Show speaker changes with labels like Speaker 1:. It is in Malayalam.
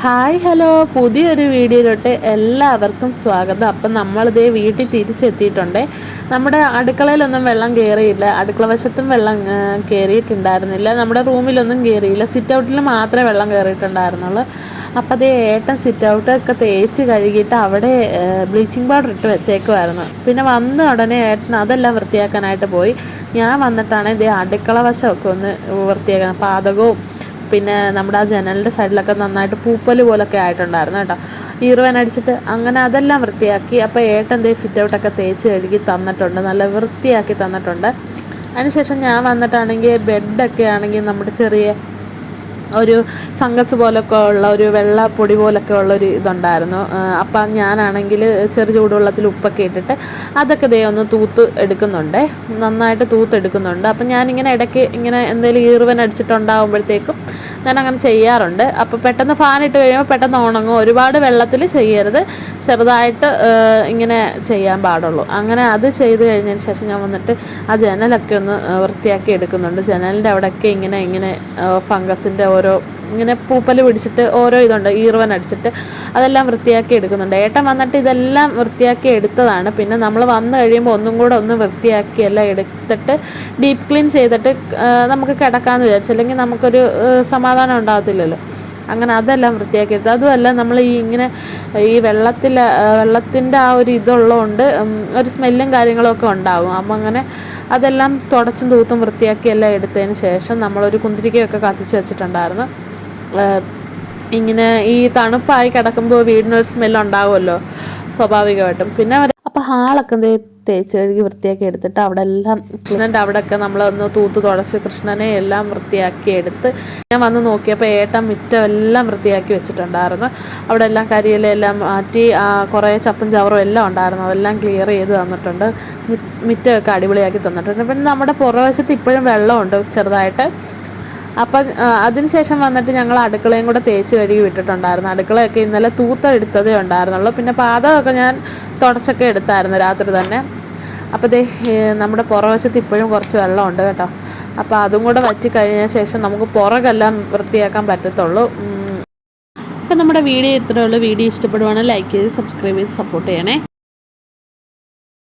Speaker 1: ഹായ് ഹലോ, പുതിയൊരു വീഡിയോയിലോട്ട് എല്ലാവർക്കും സ്വാഗതം. അപ്പം നമ്മളിതേ വീട്ടിൽ തിരിച്ചെത്തിയിട്ടുണ്ട്. നമ്മുടെ അടുക്കളയിലൊന്നും വെള്ളം കയറിയില്ല, അടുക്കള വശത്തും വെള്ളം കയറിയിട്ടുണ്ടായിരുന്നില്ല, നമ്മുടെ റൂമിലൊന്നും കയറിയില്ല, സിറ്റ് ഔട്ടിൽ മാത്രമേ വെള്ളം കയറിയിട്ടുണ്ടായിരുന്നുള്ളൂ. അപ്പോൾ അതേ ഏട്ടൻ സിറ്റ് ഔട്ടൊക്കെ തേച്ച് കഴുകിയിട്ട് അവിടെ ബ്ലീച്ചിങ് പൗഡർ ഇട്ട് വെച്ചേക്കുമായിരുന്നു. പിന്നെ വന്ന ഉടനെ ഏട്ടൻ അതെല്ലാം വൃത്തിയാക്കാനായിട്ട് പോയി. ഞാൻ വന്നിട്ടാണ് ഇതേ അടുക്കള വശമൊക്കെ ഒന്ന് വൃത്തിയാക്കാൻ, പാചകവും പിന്നെ നമ്മുടെ ആ ജനലിൻ്റെ സൈഡിലൊക്കെ നന്നായിട്ട് പൂപ്പൽ പോലൊക്കെ ആയിട്ടുണ്ടായിരുന്നു കേട്ടോ, ഈർവൻ അടിച്ചിട്ട്. അങ്ങനെ അതെല്ലാം വൃത്തിയാക്കി. അപ്പോൾ ഏട്ടൻ ദേ സിറ്റ് ഔട്ടൊക്കെ തേച്ച് കഴുകി തന്നിട്ടുണ്ട്, നല്ല വൃത്തിയാക്കി തന്നിട്ടുണ്ട്. അതിനുശേഷം ഞാൻ വന്നിട്ടാണെങ്കിൽ ബെഡൊക്കെ ആണെങ്കിൽ നമ്മുടെ ചെറിയ ഒരു ഫംഗസ് പോലൊക്കെ ഉള്ള ഒരു വെള്ള പൊടി പോലൊക്കെ ഉള്ളൊരു ഇതുണ്ടായിരുന്നു. അപ്പം ഞാനാണെങ്കിൽ ചെറു ചൂടുവെള്ളത്തിൽ ഉപ്പൊക്കെ ഇട്ടിട്ട് അതൊക്കെ ദേ ഒന്ന് തൂത്ത് എടുക്കുന്നുണ്ട്, നന്നായിട്ട് തൂത്തെടുക്കുന്നുണ്ട്. അപ്പം ഞാനിങ്ങനെ ഇടയ്ക്ക് ഇങ്ങനെ എന്തെങ്കിലും ഈർവൻ അടിച്ചിട്ടുണ്ടാകുമ്പോഴത്തേക്കും ഞാനങ്ങനെ ചെയ്യാറുണ്ട്. അപ്പോൾ പെട്ടെന്ന് ഫാൻ ഇട്ട് കഴിയുമ്പോൾ പെട്ടെന്ന് ഉണങ്ങും. ഒരുപാട് വെള്ളത്തിൽ ചെയ്യരുത്, ചെറുതായിട്ട് ഇങ്ങനെ ചെയ്യാൻ പാടുള്ളൂ. അങ്ങനെ അത് ചെയ്ത് കഴിഞ്ഞതിന് ശേഷം ഞാൻ വന്നിട്ട് ആ ജനലൊക്കെ ഒന്ന് വൃത്തിയാക്കി എടുക്കുന്നുണ്ട്. ജനലിൻ്റെ അവിടെയൊക്കെ ഇങ്ങനെ ഫംഗസിൻ്റെ ഓരോ ഇങ്ങനെ പൂപ്പൽ പിടിച്ചിട്ട് ഓരോ ഇതുണ്ട്, ഈർവൻ അടിച്ചിട്ട് അതെല്ലാം വൃത്തിയാക്കി എടുക്കുന്നുണ്ട്. ഏട്ടൻ വന്നിട്ട് ഇതെല്ലാം വൃത്തിയാക്കി എടുത്തതാണ്. പിന്നെ നമ്മൾ വന്നു കഴിയുമ്പോൾ ഒന്നും കൂടെ ഒന്ന് വൃത്തിയാക്കി എല്ലാം എടുത്തിട്ട് ഡീപ്പ് ക്ലീൻ ചെയ്തിട്ട് നമുക്ക് കിടക്കാമെന്ന് വിചാരിച്ചു, അല്ലെങ്കിൽ നമുക്കൊരു സമാധാനം ഉണ്ടാകത്തില്ലല്ലോ. അങ്ങനെ അതെല്ലാം വൃത്തിയാക്കി എടുത്തു. അതുമല്ല, നമ്മൾ ഈ വെള്ളത്തിൻ്റെ ആ ഒരു ഇതുള്ളതുകൊണ്ട് ഒരു സ്മെല്ലും കാര്യങ്ങളൊക്കെ ഉണ്ടാകും. അപ്പം അങ്ങനെ അതെല്ലാം തുടച്ചും തൂത്തും വൃത്തിയാക്കി എല്ലാം എടുത്തതിന് ശേഷം നമ്മളൊരു കുന്തിരിക്കയൊക്കെ കത്തിച്ച് വെച്ചിട്ടുണ്ടായിരുന്നു. ഇങ്ങനെ ഈ തണുപ്പായി കിടക്കുമ്പോൾ വീടിനൊരു സ്മെല്ലുണ്ടാകുമല്ലോ സ്വാഭാവികമായിട്ടും. പിന്നെ അപ്പോൾ ഹാളൊക്കെ തേച്ച് കഴുകി വൃത്തിയാക്കി എടുത്തിട്ട് അവിടെ എല്ലാം കൃഷ്ണൻ്റെ അവിടെയൊക്കെ നമ്മളൊന്ന് തൂത്ത് തുടച്ച് കൃഷ്ണനെ എല്ലാം വൃത്തിയാക്കി എടുത്ത് ഞാൻ വന്ന് നോക്കിയപ്പോൾ ഏട്ടൻ മുറ്റം എല്ലാം വൃത്തിയാക്കി വെച്ചിട്ടുണ്ടായിരുന്നു. അവിടെ എല്ലാം കരിയിലെല്ലാം മാറ്റി കുറേ ചപ്പും ചവറും എല്ലാം ഉണ്ടായിരുന്നു, അതെല്ലാം ക്ലിയർ ചെയ്ത് തന്നിട്ടുണ്ട്. മുറ്റമൊക്കെ അടിപൊളിയാക്കി തന്നിട്ടുണ്ട്. പിന്നെ നമ്മുടെ പുറവശത്ത് ഇപ്പോഴും വെള്ളമുണ്ട് ചെറുതായിട്ട്. അപ്പം അതിനുശേഷം വന്നിട്ട് ഞങ്ങൾ അടുക്കളയും കൂടെ തേച്ച് കഴുകി വിട്ടിട്ടുണ്ടായിരുന്നു. അടുക്കളയൊക്കെ ഇന്നലെ തൂത്തെടുത്തതേ ഉണ്ടായിരുന്നുള്ളൂ. പിന്നെ പാദമൊക്കെ ഞാൻ തുടച്ചൊക്കെ എടുത്തായിരുന്നു രാത്രി തന്നെ. അപ്പോൾ നമ്മുടെ പുറവശത്ത് ഇപ്പോഴും കുറച്ച് വെള്ളമുണ്ട് കേട്ടോ. അപ്പോൾ അതും കൂടെ വറ്റി കഴിഞ്ഞ ശേഷം നമുക്ക് പുറകെല്ലാം വൃത്തിയാക്കാൻ പറ്റത്തുള്ളൂ. അപ്പം നമ്മുടെ വീഡിയോ ഇത്രയേ ഉള്ളൂ. വീഡിയോ ഇഷ്ടപ്പെടുവാണെങ്കിൽ ലൈക്ക് ചെയ്ത് സബ്സ്ക്രൈബ് ചെയ്ത് സപ്പോർട്ട് ചെയ്യണേ.